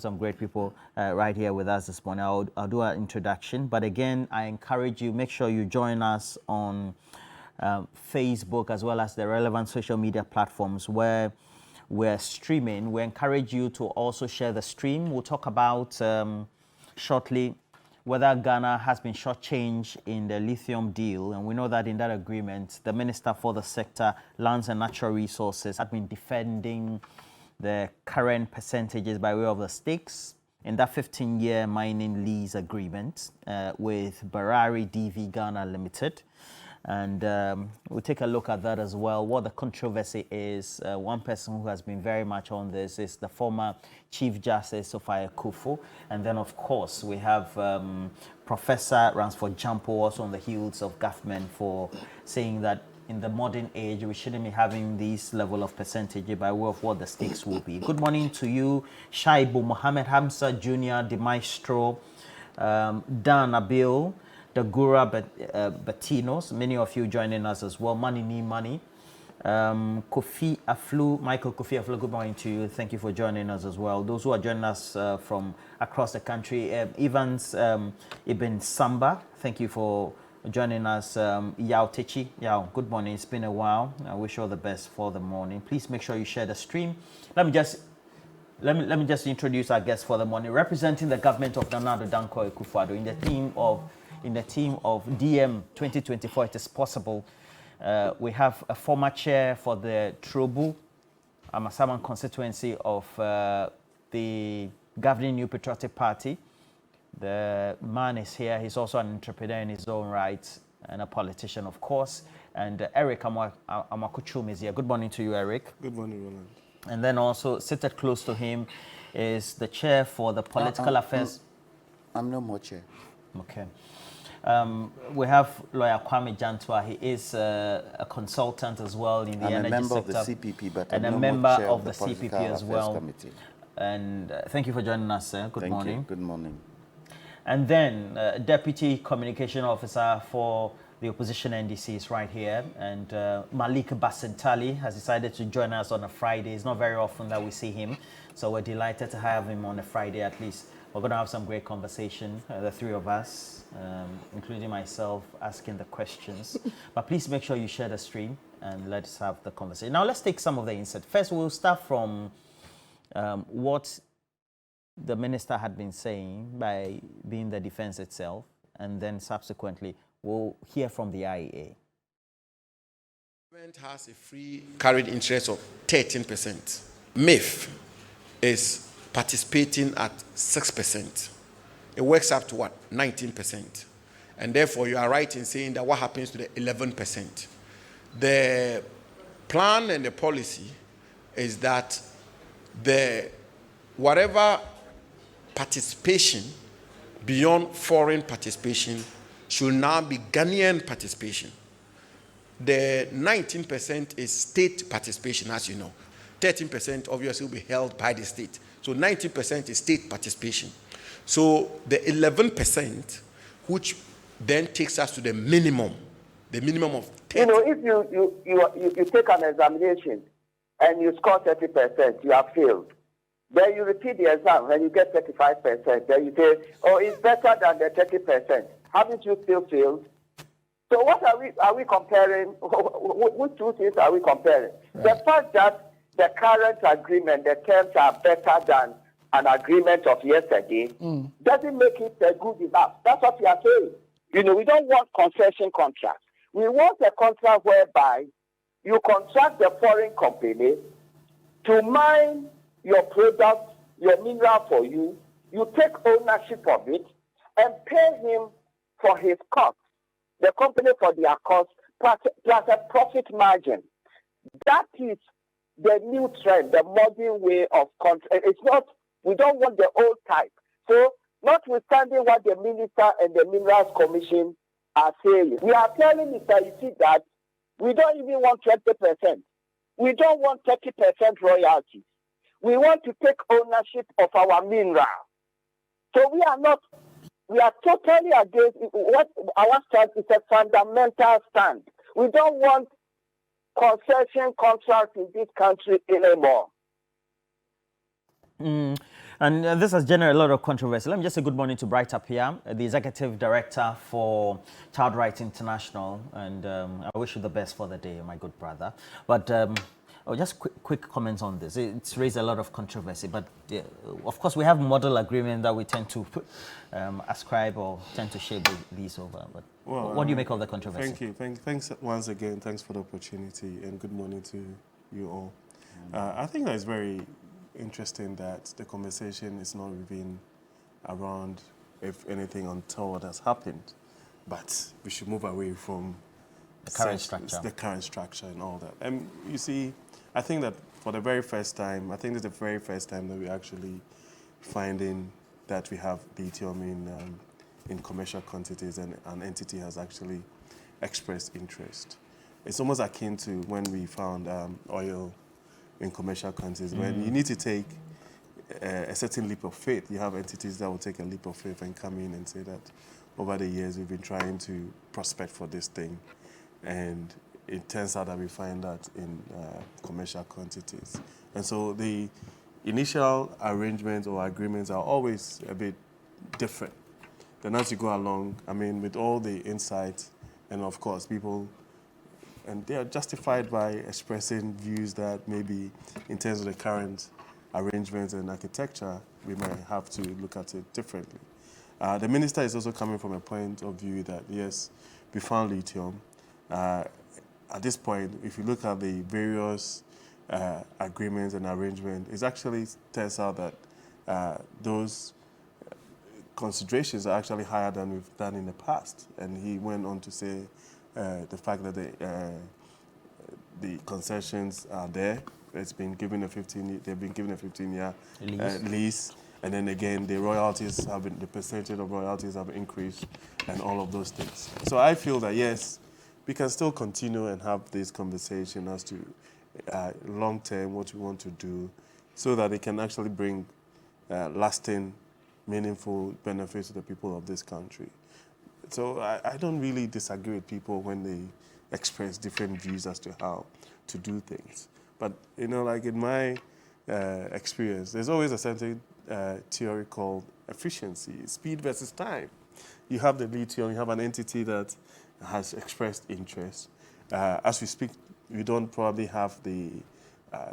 Some great people right here with us this morning. I'll do an introduction, but again, I encourage you, make sure you join us on Facebook as well as the relevant social media platforms where we're streaming. We encourage you to also share the stream. We'll talk about shortly whether Ghana has been shortchanged in the lithium deal. And we know that in that agreement, the Minister for the Sector, Lands and Natural Resources, had been defending the current percentages by way of the stakes in that 15-year mining lease agreement with Barari DV Ghana Limited. And we'll take a look at that as well, what the controversy is. One person who has been very much on this is the former Chief Justice, Sophia Kufu. And then, of course, we have Professor Ransford Jampo also on the heels of government for saying that in the modern age, we shouldn't be having this level of percentage by way of what the stakes will be. Good morning to you, Shaibu Mohammed Hamza Jr., the Maestro, Dan Abil, the Gura Batinos, many of you joining us as well, Money Need Money, Kofi Aflu, Michael Kofi Aflu, good morning to you. Thank you for joining us as well. Those who are joining us from across the country, Evans Ibn Samba, thank you for joining us. Yao Techi, Yao, good morning. It's been a while. I wish you all the best for the morning. Please make sure you share the stream. Let me just introduce our guest for the morning, representing the government of Nana Addo Dankwa Akufo-Addo in the team of DM 2024. It is possible. We have a former chair for the Trobu Amasaman constituency of the governing New Patriotic Party. The man is here. He's also an entrepreneur in his own right and a politician, of course. And Eric Amakuchum is here. Good morning to you, Eric. Good morning, Roland. And then also seated close to him is the chair for the political affairs. I'm no more chair. Okay. We have lawyer Kwame Jantua. He is a consultant as well in the energy sector. I'm a member of the CPP, but and I'm a no member more chair of the CPP as well. Committee. And thank you for joining us, sir. Good morning. Thank you. Good morning. And then Deputy Communication Officer for the opposition NDC is right here. And Malik Basentali has decided to join us on a Friday. It's not very often that we see him. So we're delighted to have him on a Friday at least. We're going to have some great conversation, the three of us, including myself, asking the questions. But please make sure you share the stream and let's have the conversation. Now let's take some of the insight. First, we'll start from what the minister had been saying by being the defense itself, and then subsequently we'll hear from the IEA. The government has a free carried interest of 13%. MIF is participating at 6%. It works up to what? 19%. And therefore, you are right in saying that what happens to the 11%? The plan and the policy is that whatever participation beyond foreign participation should now be Ghanaian participation. The 19% is state participation, as you know. 13% obviously will be held by the state. So 90% is state participation. So the 11%, which then takes us to the minimum of 30. You know, if you take an examination and you score 30%, you have failed. Then you repeat the exam and you get 35%. Then you say, oh, it's better than the 30%. Haven't you still failed? So what are we comparing? Which two things are we comparing? Right. The fact that the current agreement, the terms are better than an agreement of yesterday, doesn't make it good enough. That's what we are saying. You know, we don't want concession contracts. We want a contract whereby you contract the foreign company to mine your product, your mineral for you, you take ownership of it, and pay him for his costs, the company for their costs, plus a profit margin. That is the new trend, the modern way of contract. It's not, we don't want the old type. So, notwithstanding what the Minister and the Minerals Commission are saying, we are telling Mr. Isi that we don't even want 20%. We don't want 30% royalties. We want to take ownership of our mineral. So we are totally against what our stand is a fundamental stand. We don't want concession contracts in this country anymore. And this has generated a lot of controversy. Let me just say good morning to Bright Up here, the Executive Director for Child Rights International. And I wish you the best for the day, my good brother. But just quick comments on this. It's raised a lot of controversy. But of course, we have model agreement that we tend to ascribe or tend to shape these over. But well, what do you make of the controversy? Thank you. Thanks once again. Thanks for the opportunity and good morning to you all. I think that it's very interesting that the conversation is not even around, if anything, untoward has happened, but we should move away from the current structure and all that. And you see, I think that for the very first time, I think it's the very first time that we're actually finding that we have lithium in commercial quantities and an entity has actually expressed interest. It's almost akin to when we found oil in commercial quantities, when you need to take a certain leap of faith. You have entities that will take a leap of faith and come in and say that over the years we've been trying to prospect for this thing, and it turns out that we find that in commercial quantities. And so the initial arrangements or agreements are always a bit different. Then as you go along, I mean, with all the insights, and of course people, and they are justified by expressing views that maybe in terms of the current arrangements and architecture, we might have to look at it differently. The minister is also coming from a point of view that, yes, we found lithium. At this point, if you look at the various agreements and arrangements, it actually turns out that those considerations are actually higher than we've done in the past. And he went on to say the fact that the concessions are there. It's been given a 15-year lease. And then again, the royalties have been, the percentage of royalties have increased and all of those things. So I feel that, yes, we can still continue and have this conversation as to long-term what we want to do so that it can actually bring lasting, meaningful benefits to the people of this country. So I don't really disagree with people when they express different views as to how to do things. But, you know, like in my experience, there's always a certain theory called efficiency, speed versus time. You have the lithium, you have an entity that has expressed interest. As we speak, we don't probably have the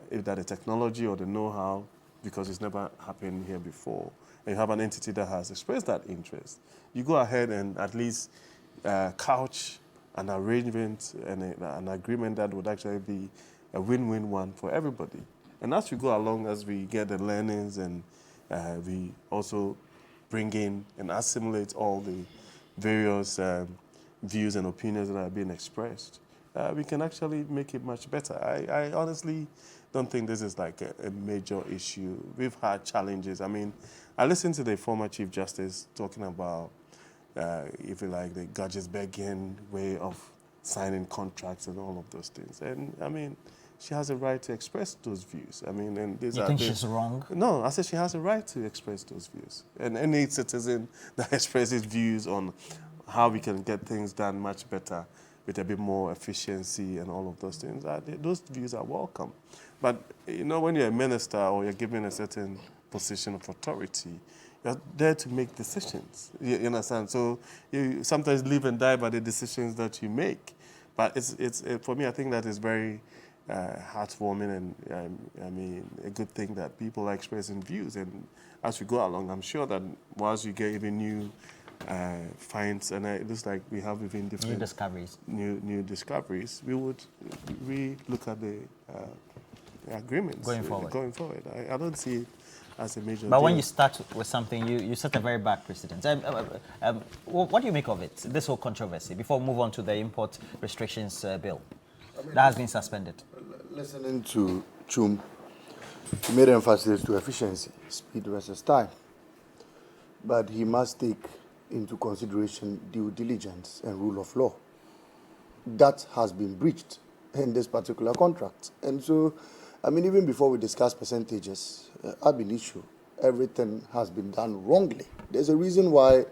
either the technology or the know-how because it's never happened here before. And you have an entity that has expressed that interest. You go ahead and at least couch an arrangement and an agreement that would actually be a win-win one for everybody. And as we go along, as we get the learnings and we also bring in and assimilate all the various views and opinions that are being expressed, we can actually make it much better. I honestly don't think this is like a major issue. We've had challenges. I mean, I listened to the former Chief Justice talking about, if you like, the Gudgesbergian way of signing contracts and all of those things. And I mean, she has a right to express those views. I mean, and these you think she's wrong? No, I said she has a right to express those views. And any citizen that expresses views on how we can get things done much better with a bit more efficiency and all of those things, those views are welcome. But, you know, when you're a minister or you're given a certain position of authority, you're there to make decisions. You understand? So you sometimes live and die by the decisions that you make. But it's for me, I think that is very heartwarming and, I mean, a good thing that people are expressing views. And as we go along, I'm sure that once you get even new finds, and it looks like we have even different new discoveries, we would re-look at the agreements going forward. I don't see it as a major But deal. when you start with something, you set a very bad precedent. What do you make of it, this whole controversy, before we move on to the import restrictions bill that has been suspended? Listening to Chum, he made emphasis to efficiency, speed versus time. But he must take into consideration due diligence and rule of law. That has been breached in this particular contract. And so, I mean, even before we discuss percentages, ab initio, everything has been done wrongly. There's a reason why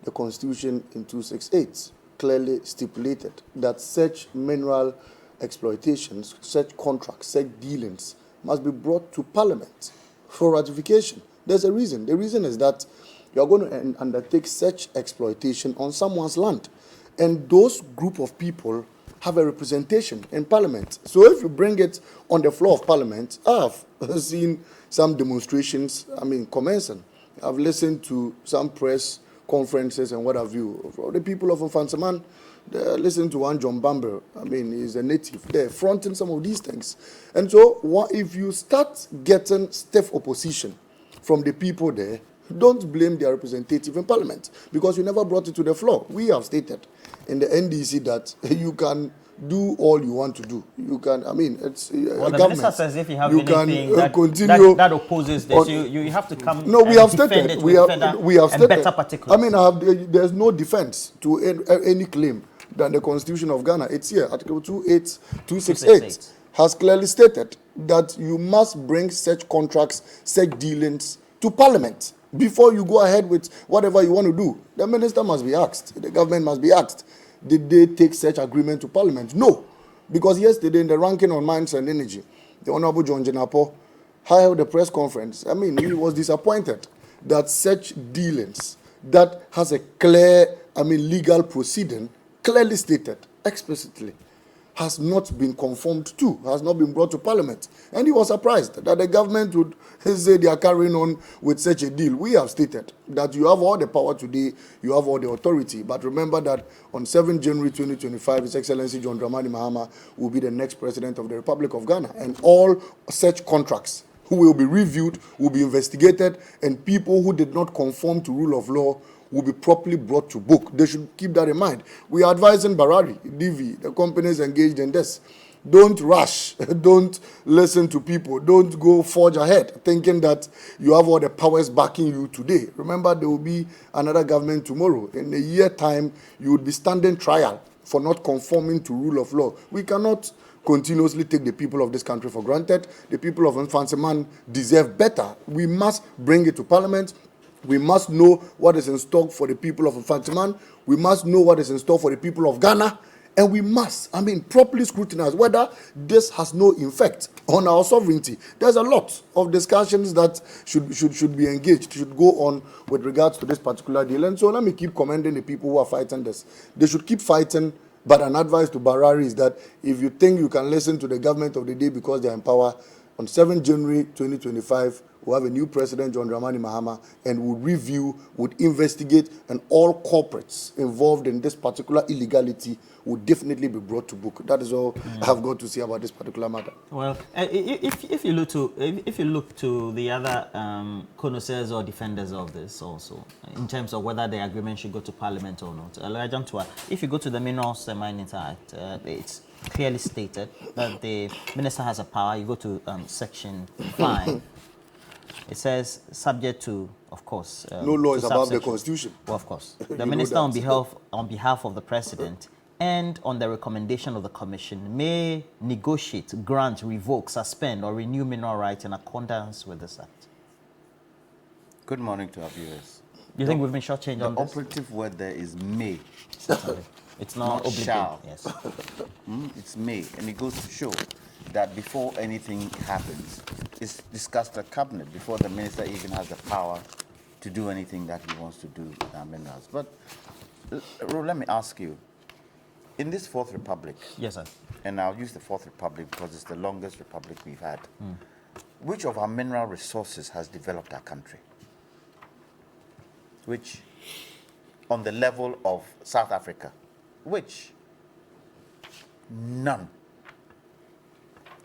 the Constitution in 268 clearly stipulated that such mineral exploitations, such contracts, such dealings must be brought to Parliament for ratification There's a reason. The reason is that you are going to undertake such exploitation on someone's land. And those group of people have a representation in Parliament. So if you bring it on the floor of Parliament, I've seen some demonstrations, commencing. I've listened to some press conferences and what have you. The people of Mfantsiman, they're listening to one John Bamber. He's a native. They're fronting some of these things. And so if you start getting stiff opposition from the people there, don't blame their representative in Parliament because you never brought it to the floor. We have stated in the NDC that you can do all you want to do. You can, it's well, the the government. minister says if you have You anything can that, continue that opposes this, you have to come. No, we and have defend stated. it We with have further stated. and better particulars. There's no defense to any claim than the Constitution of Ghana. It's here, Article 268 has clearly stated that you must bring such contracts, such dealings to Parliament before you go ahead with whatever you want to do. The minister must be asked. The government must be asked. Did they take such agreement to Parliament? No. Because yesterday in the ranking on mines and energy, the Honorable John Jenapo held a press conference. He was disappointed that such dealings that has a clear, legal proceeding, clearly stated, explicitly, has not been conformed to, has not been brought to Parliament. And he was surprised that the government would say they are carrying on with such a deal. We have stated that you have all the power today, you have all the authority. But remember that on 7 January 2025, His Excellency John Dramani Mahama will be the next president of the Republic of Ghana. And all such contracts who will be reviewed, will be investigated, and people who did not conform to rule of law will be properly brought to book. They should keep that in mind. We are advising Barari, DV, the companies engaged in this. Don't rush. Don't listen to people. Don't go forge ahead thinking that you have all the powers backing you today. Remember, there will be another government tomorrow. In a year time, you would be standing trial for not conforming to rule of law. We cannot continuously take the people of this country for granted. The people of Mfantsiman deserve better. We must bring it to Parliament. We must know what is in stock for the people of Mfantsiman. We must know what is in store for the people of Ghana. And we must, properly scrutinize whether this has no effect on our sovereignty. There's a lot of discussions that should be engaged, should go on with regards to this particular deal. And so let me keep commending the people who are fighting this. They should keep fighting, but an advice to Barari is that if you think you can listen to the government of the day because they're in power, on 7 January 2025, we'll have a new president, John Dramani Mahama, and we'll review, would investigate, and all corporates involved in this particular illegality will definitely be brought to book. That is all I have got to say about this particular matter. Well, if you look to the other connoisseurs or defenders of this also, in terms of whether the agreement should go to Parliament or not, if you go to the Minerals and Mining Act, it's clearly stated that the minister has a power. You go to section 5. It says, subject to, of course, no law is above the Constitution. Well, of course, the minister on behalf of the president and on the recommendation of the commission may negotiate, grant, revoke, suspend, or renew mineral rights in accordance with this act. Good morning to our viewers. You think we've been shortchanged on The this? operative word there is may. It's not obligate. Shall. Yes. It's may, and it goes to show that before anything happens, it's discussed at cabinet before the minister even has the power to do anything that he wants to do with our minerals. But let me ask you, in this Fourth Republic, Yes, sir. and I'll use the Fourth Republic because it's the longest republic we've had, which of our mineral resources has developed our country? Which, on the level of South Africa, which? None.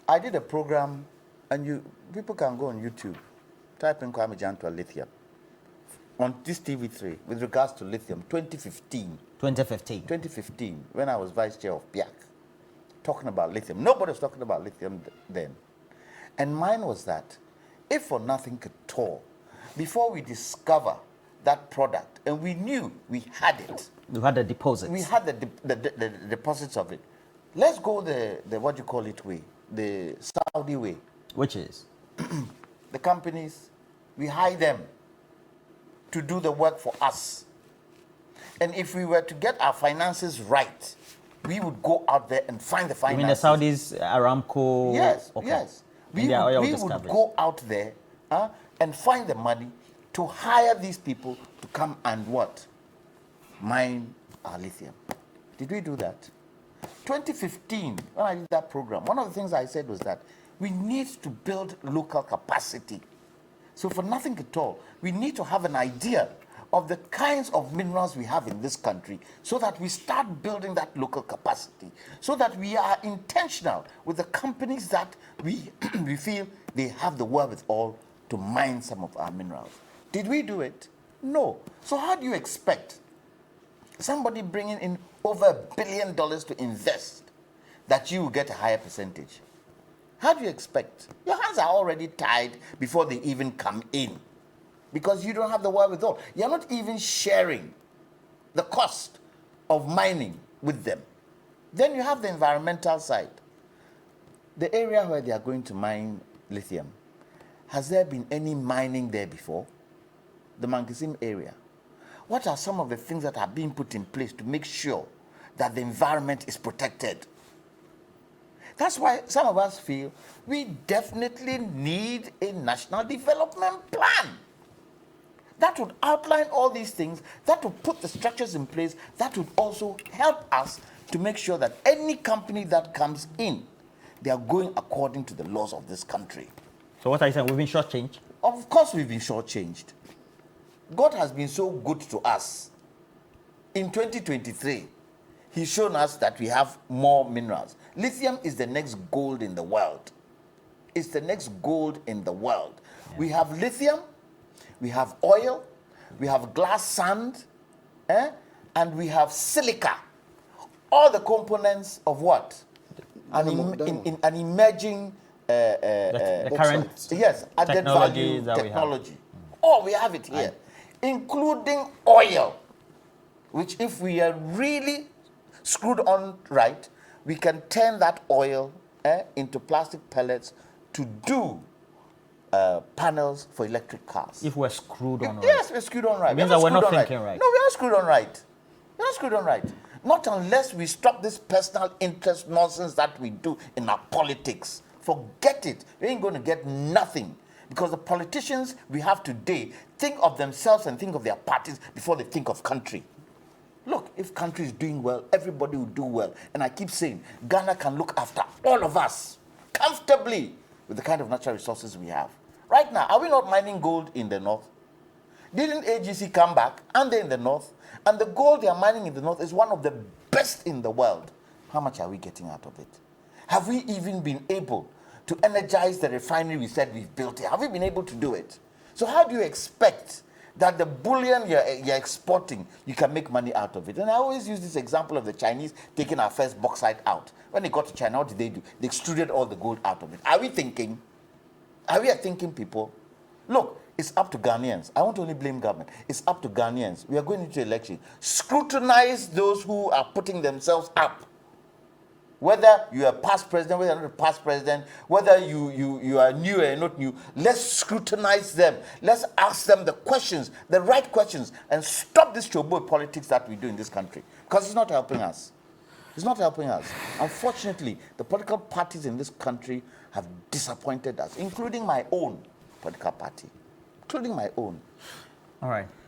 I did a program, and people can go on YouTube, type in Kwame Jantua Lithium, on this TV3 with regards to lithium, 2015. 2015, when I was vice chair of Pact, talking about lithium. Nobody was talking about lithium then. And mine was that, if for nothing at all, before we discover that product, and we knew we had it. You had the deposits. We had the deposits of it. Let's go the what you call it way, the Saudi way. Which is? The companies, we hire them to do the work for us. And if we were to get our finances right, we would go out there and find the finances. You mean the Saudis, Aramco? Yes, Okay. yes. We And their oil would discoveries. go out there and find the money to hire these people to come and what? Mine our lithium. Did we do that? 2015, when I did that program, one of the things I said was that we need to build local capacity. So for nothing at all, we need to have an idea of the kinds of minerals we have in this country so that we start building that local capacity, so that we are intentional with the companies that we, we feel they have the wherewithal to mine some of our minerals. Did we do it? No. So how do you expect somebody bringing in over $1 billion to invest that you will get a higher percentage? How do you expect? Your hands are already tied before they even come in because you don't have the wherewithal. You're not even sharing the cost of mining with them. Then you have the environmental side. The area where they are going to mine lithium, has there been any mining there before? The Mankisim area. What are some of the things that are being put in place to make sure that the environment is protected? That's why some of us feel we definitely need a national development plan that would outline all these things, that would put the structures in place, that would also help us to make sure that any company that comes in, they are going according to the laws of this country. So what are you saying? We've been shortchanged? Of course we've been shortchanged. God has been so good to us. In 2023, He's shown us that we have more minerals. Lithium is the next gold in the world. It's the next gold in the world. Yeah. We have lithium, we have oil, we have glass sand, and we have silica. All the components of what? An emerging the current added value technology. Oh, we have it here, including oil, which if we are really screwed on right, we can turn that oil into plastic pellets to do panels for electric cars. If we're screwed on right. Yes, we're screwed on right. It means that we're not thinking right. No, we're not screwed on right. We're not screwed on right. Not unless we stop this personal interest nonsense that we do in our politics. Forget it. We ain't going to get nothing. Because the politicians we have today think of themselves and think of their parties before they think of country. Look, if country is doing well, everybody will do well. And I keep saying, Ghana can look after all of us comfortably with the kind of natural resources we have. Right now, are we not mining gold in the north? Didn't AGC come back? And they're in the north. And the gold they are mining in the north is one of the best in the world. How much are we getting out of it? Have we even been able to energize the refinery we said we've built here? Have we been able to do it? So how do you expect that the bullion you're exporting, you can make money out of it? And I always use this example of the Chinese taking our first bauxite out. When they got to China, what did they do? They extruded all the gold out of it. Are we thinking? Are we thinking, people? Look, it's up to Ghanaians. I won't only blame government. It's up to Ghanaians. We are going into election. Scrutinize those who are putting themselves up. Whether you are past president, whether you're not a past president, whether you are new or not new, let's scrutinize them. Let's ask them the questions, the right questions, and stop this showboy politics that we do in this country. Because it's not helping us. It's not helping us. Unfortunately, the political parties in this country have disappointed us, including my own political party. Including my own. All right.